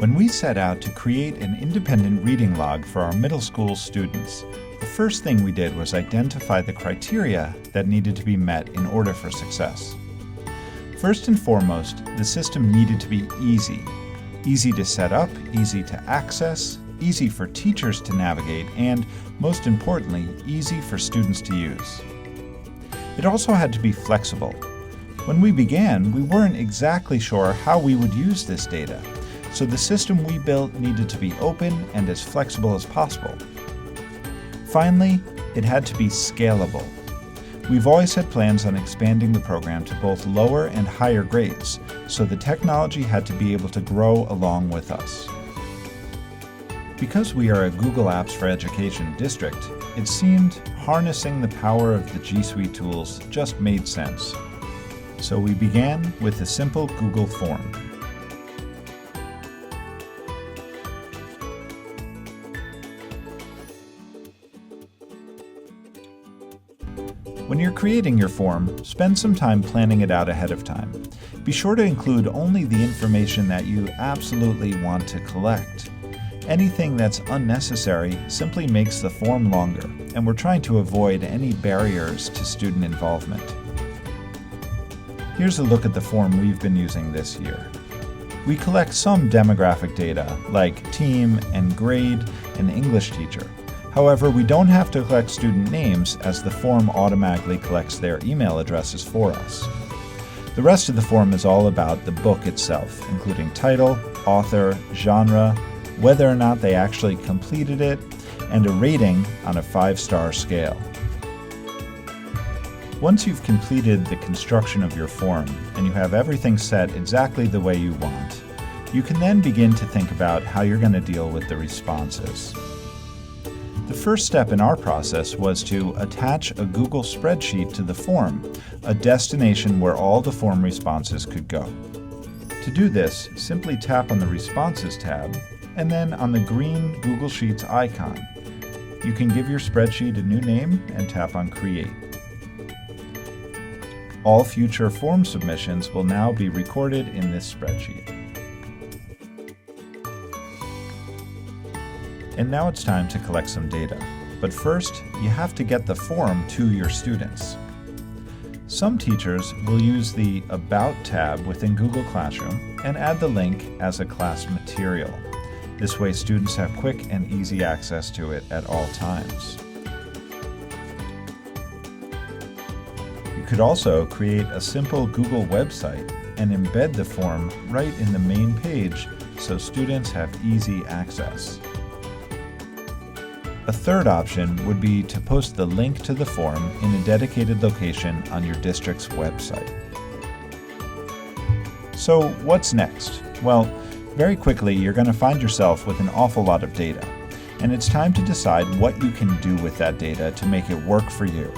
When we set out to create an independent reading log for our middle school students, the first thing we did was identify the criteria that needed to be met in order for success. First and foremost, the system needed to be easy. Easy to set up, easy to access, easy for teachers to navigate, and, most importantly, easy for students to use. It also had to be flexible. When we began, we weren't exactly sure how we would use this data, so the system we built needed to be open and as flexible as possible. Finally, it had to be scalable. We've always had plans on expanding the program to both lower and higher grades, so the technology had to be able to grow along with us. Because we are a Google Apps for Education district, it seemed harnessing the power of the G Suite tools just made sense. So we began with a simple Google form. When you're creating your form, spend some time planning it out ahead of time. Be sure to include only the information that you absolutely want to collect. Anything that's unnecessary simply makes the form longer, and we're trying to avoid any barriers to student involvement. Here's a look at the form we've been using this year. We collect some demographic data, like team and grade and English teacher. However, we don't have to collect student names as the form automatically collects their email addresses for us. The rest of the form is all about the book itself, including title, author, genre, whether or not they actually completed it, and a rating on a 5-star scale. Once you've completed the construction of your form and you have everything set exactly the way you want, you can then begin to think about how you're going to deal with the responses. The first step in our process was to attach a Google spreadsheet to the form, a destination where all the form responses could go. To do this, simply tap on the Responses tab and then on the green Google Sheets icon. You can give your spreadsheet a new name and tap on Create. All future form submissions will now be recorded in this spreadsheet. And now it's time to collect some data. But first, you have to get the form to your students. Some teachers will use the About tab within Google Classroom and add the link as a class material. This way students have quick and easy access to it at all times. You could also create a simple Google website and embed the form right in the main page so students have easy access. A third option would be to post the link to the form in a dedicated location on your district's website. So what's next? Well, very quickly you're going to find yourself with an awful lot of data, and it's time to decide what you can do with that data to make it work for you.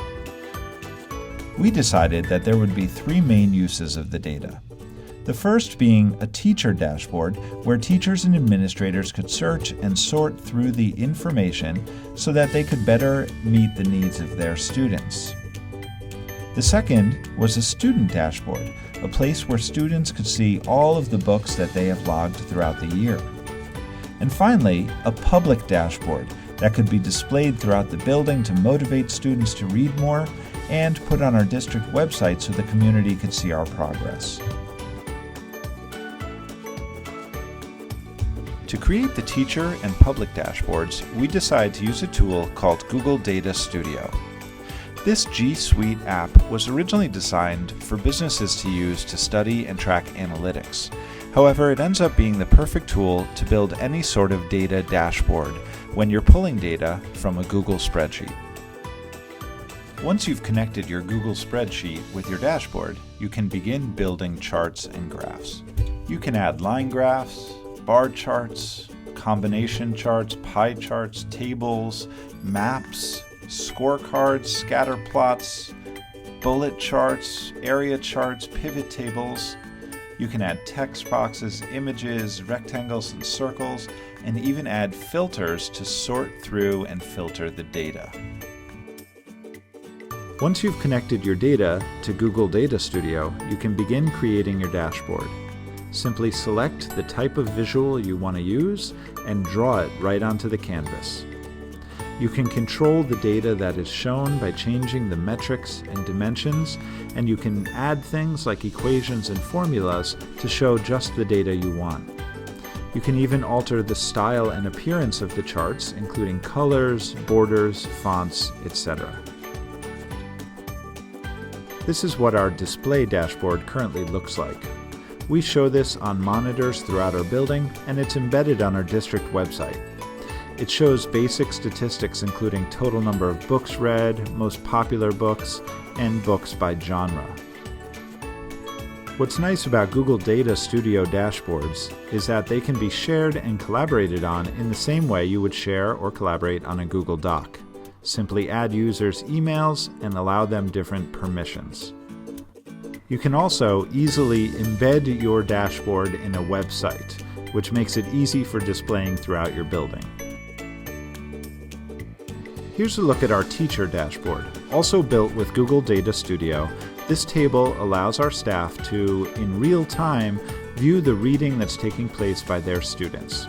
We decided that there would be 3 main uses of the data. The first being a teacher dashboard where teachers and administrators could search and sort through the information so that they could better meet the needs of their students. The second was a student dashboard, a place where students could see all of the books that they have logged throughout the year. And finally, a public dashboard that could be displayed throughout the building to motivate students to read more and put on our district website so the community could see our progress. To create the teacher and public dashboards, we decided to use a tool called Google Data Studio. This G Suite app was originally designed for businesses to use to study and track analytics. However, it ends up being the perfect tool to build any sort of data dashboard when you're pulling data from a Google spreadsheet. Once you've connected your Google spreadsheet with your dashboard, you can begin building charts and graphs. You can add line graphs, bar charts, combination charts, pie charts, tables, maps, scorecards, scatter plots, bullet charts, area charts, pivot tables. You can add text boxes, images, rectangles, and circles, and even add filters to sort through and filter the data. Once you've connected your data to Google Data Studio, you can begin creating your dashboard. Simply select the type of visual you want to use and draw it right onto the canvas. You can control the data that is shown by changing the metrics and dimensions, and you can add things like equations and formulas to show just the data you want. You can even alter the style and appearance of the charts, including colors, borders, fonts, etc. This is what our display dashboard currently looks like. We show this on monitors throughout our building, and it's embedded on our district website. It shows basic statistics including total number of books read, most popular books, and books by genre. What's nice about Google Data Studio dashboards is that they can be shared and collaborated on in the same way you would share or collaborate on a Google Doc. Simply add users' emails and allow them different permissions. You can also easily embed your dashboard in a website, which makes it easy for displaying throughout your building. Here's a look at our teacher dashboard. Also built with Google Data Studio, this table allows our staff to, in real time, view the reading that's taking place by their students.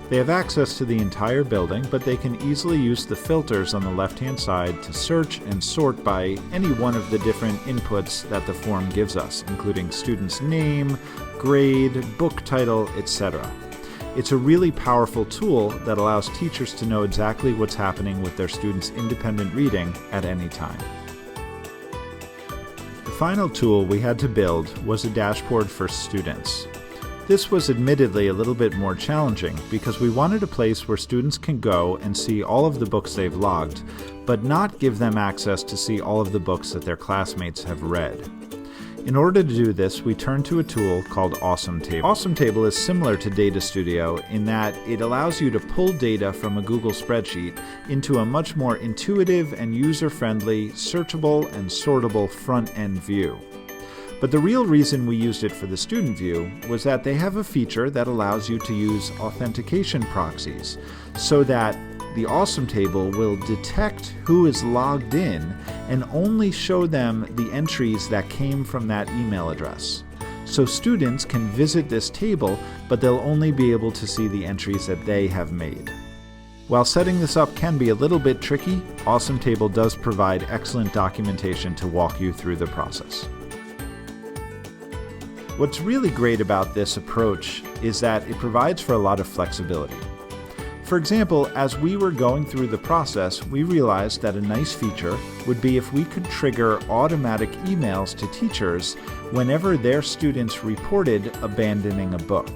They have access to the entire building, but they can easily use the filters on the left-hand side to search and sort by any one of the different inputs that the form gives us, including student's name, grade, book title, etc. It's a really powerful tool that allows teachers to know exactly what's happening with their students' independent reading at any time. The final tool we had to build was a dashboard for students. This was admittedly a little bit more challenging because we wanted a place where students can go and see all of the books they've logged, but not give them access to see all of the books that their classmates have read. In order to do this, we turned to a tool called Awesome Table. Awesome Table is similar to Data Studio in that it allows you to pull data from a Google spreadsheet into a much more intuitive and user-friendly, searchable and sortable front-end view. But the real reason we used it for the student view was that they have a feature that allows you to use authentication proxies so that the Awesome Table will detect who is logged in and only show them the entries that came from that email address. So students can visit this table, but they'll only be able to see the entries that they have made. While setting this up can be a little bit tricky, Awesome Table does provide excellent documentation to walk you through the process. What's really great about this approach is that it provides for a lot of flexibility. For example, as we were going through the process, we realized that a nice feature would be if we could trigger automatic emails to teachers whenever their students reported abandoning a book.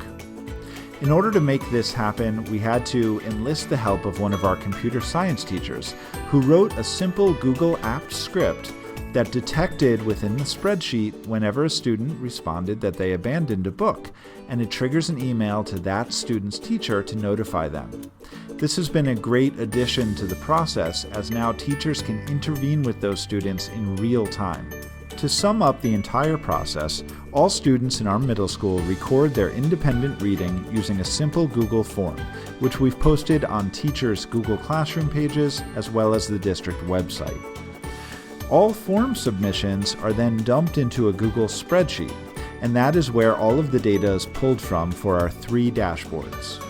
In order to make this happen, we had to enlist the help of one of our computer science teachers, who wrote a simple Google Apps script that detected within the spreadsheet whenever a student responded that they abandoned a book, and it triggers an email to that student's teacher to notify them. This has been a great addition to the process, as now teachers can intervene with those students in real time. To sum up the entire process, all students in our middle school record their independent reading using a simple Google form, which we've posted on teachers' Google Classroom pages as well as the district website. All form submissions are then dumped into a Google spreadsheet, and that is where all of the data is pulled from for our 3 dashboards.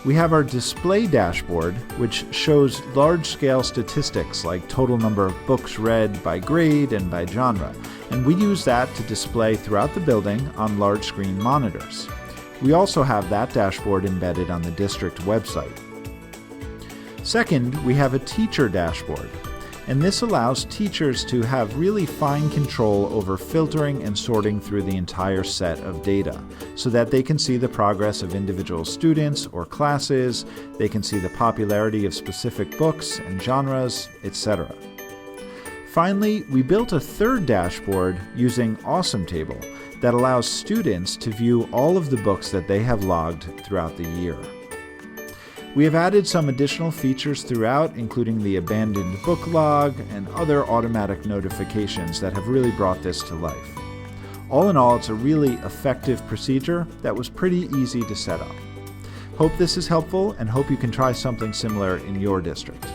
We have our display dashboard, which shows large-scale statistics like total number of books read by grade and by genre, and we use that to display throughout the building on large screen monitors. We also have that dashboard embedded on the district website. Second, we have a teacher dashboard, and this allows teachers to have really fine control over filtering and sorting through the entire set of data so that they can see the progress of individual students or classes, they can see the popularity of specific books and genres, etc. Finally, we built a third dashboard using Awesome Table that allows students to view all of the books that they have logged throughout the year. We have added some additional features throughout, including the abandoned book log and other automatic notifications that have really brought this to life. All in all, it's a really effective procedure that was pretty easy to set up. Hope this is helpful and hope you can try something similar in your district.